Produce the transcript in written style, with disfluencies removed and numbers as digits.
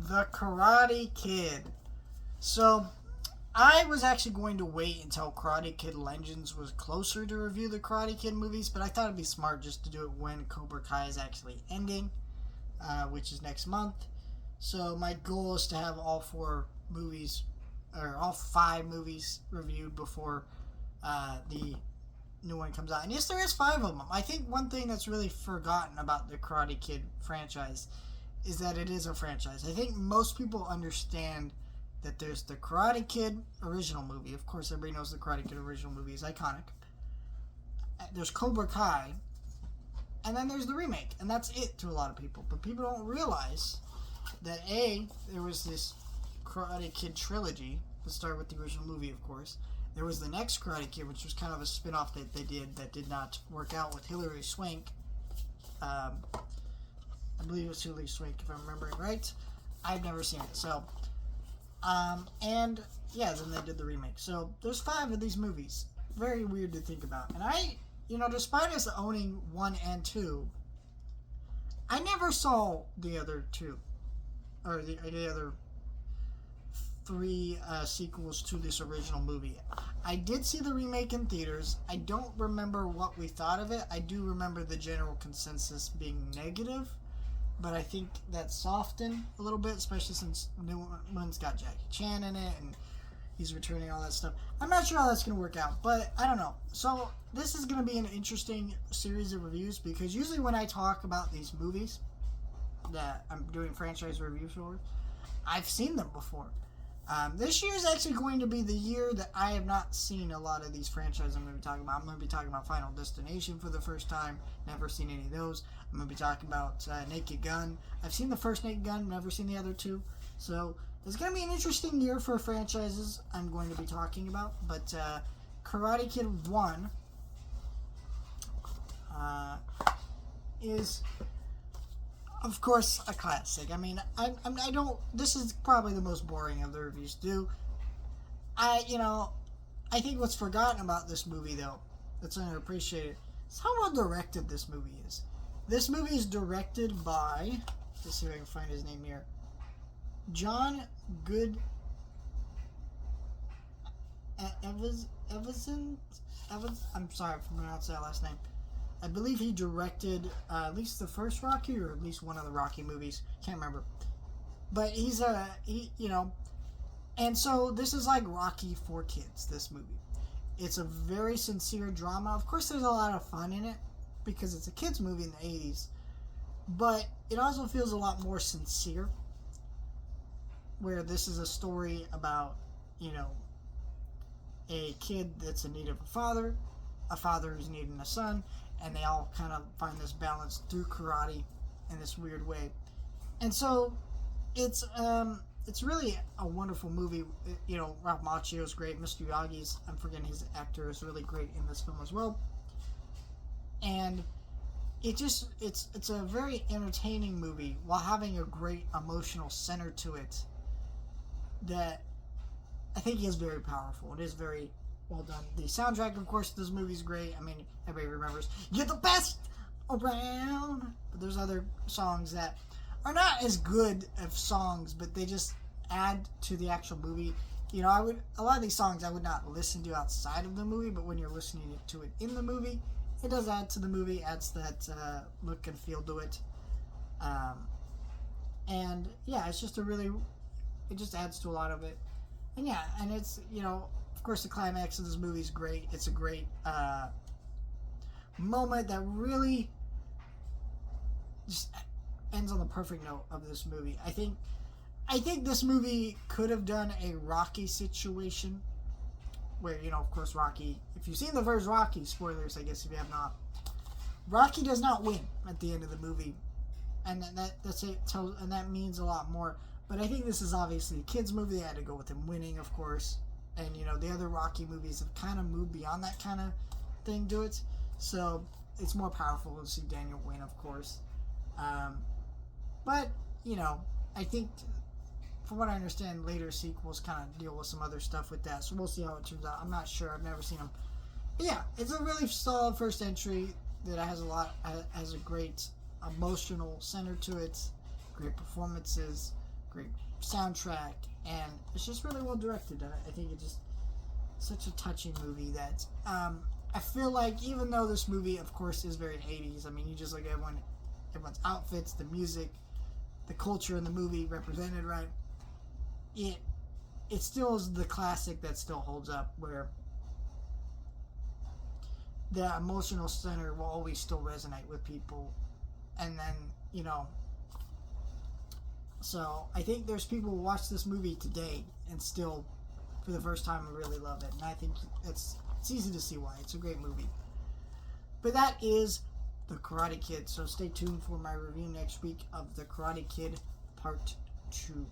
The Karate Kid. So, I was actually going to wait until Karate Kid Legends was closer to review the Karate Kid movies, but I thought it'd be smart just to do it when Cobra Kai is actually ending, which is next month. So, my goal is to have all four movies, or all five movies reviewed before the new one comes out. And yes, there is five of them. I think one thing that's really forgotten about the Karate Kid franchise is that it is a franchise. I think most people understand that there's the Karate Kid original movie. Of course, everybody knows the Karate Kid original movie is iconic. There's Cobra Kai, and then there's the remake, and that's it to a lot of people. But people don't realize that there was this Karate Kid trilogy that started with the original movie, of course. There was the next Karate Kid, which was kind of a spin-off that they did that did not work out with Hilary Swank. I believe it was Hilary Swank, if I'm remembering right. I've never seen it, so... and yeah, then they did the remake. So there's five of these movies. Very weird to think about. And despite us owning 1 and 2, I never saw the other two, or the other three sequels to this original movie. I did see the remake in theaters. I don't remember what we thought of it. I do remember the general consensus being negative, but I think that softened a little bit, especially since new one's got Jackie Chan in it and he's returning, all that stuff. I'm not sure how that's going to work out, but I don't know. So this is going to be an interesting series of reviews, because usually when I talk about these movies that I'm doing franchise reviews for, I've seen them before. This year is actually going to be the year that I have not seen a lot of these franchises I'm going to be talking about. I'm going to be talking about Final Destination for the first time. Never seen any of those. I'm going to be talking about Naked Gun. I've seen the first Naked Gun, never seen the other two. So it's going to be an interesting year for franchises I'm going to be talking about. But Karate Kid 1 is, of course, a classic. I mean, I don't. This is probably the most boring of the reviews to do. I think what's forgotten about this movie, though, that's underappreciated, is how well directed this movie is. This movie is directed by, let's see if I can find his name here, John Good Evans. I'm sorry if I pronounced that last name. I believe he directed at least the first Rocky, or at least one of the Rocky movies. Can't remember. But and so this is like Rocky for kids, this movie. It's a very sincere drama. Of course, there's a lot of fun in it, because it's a kids movie in the 80s. But it also feels a lot more sincere, where this is a story about, a kid that's in need of a father who's needing a son, and they all kind of find this balance through karate in this weird way. And so it's really a wonderful movie. Ralph Macchio is great. Mr. Miyagi's, I'm forgetting his actor, is really great in this film as well. And it's a very entertaining movie while having a great emotional center to it that I think is very powerful. It is very well done. The soundtrack, of course, this movie's great. I mean, everybody remembers "You're the Best Around," but there's other songs that are not as good of songs, but they just add to the actual movie. A lot of these songs I would not listen to outside of the movie, but when you're listening to it in the movie, it does add to the movie, adds that look and feel to it. And yeah, it's just it just adds to a lot of it. And yeah, and it's, of course, the climax of this movie is great. It's a great moment that really just ends on the perfect note of this movie. I think this movie could have done a Rocky situation where, of course, Rocky, if you've seen the first Rocky, spoilers, I guess, if you have not, Rocky does not win at the end of the movie, and that's it, and that means a lot more. But I think this is obviously a kids movie. They had to go with him winning, of course, and the other Rocky movies have kind of moved beyond that kind of thing to it, so it's more powerful to see Daniel win, of course. But I think, from what I understand, later sequels kind of deal with some other stuff with that, so we'll see how it turns out. I'm not sure. I've never seen them. But yeah, it's a really solid first entry that has a great emotional center to it, great performances, great soundtrack, and it's just really well directed. I think it's just such a touching movie that I feel like, even though this movie, of course, is very 80s, I mean, you just look at everyone's outfits, the music, the culture in the movie represented, right? It still is the classic that still holds up, where the emotional center will always still resonate with people. And then, so I think there's people who watch this movie today and still, for the first time, really love it. And I think it's easy to see why. It's a great movie. But that is The Karate Kid. So stay tuned for my review next week of The Karate Kid Part 2.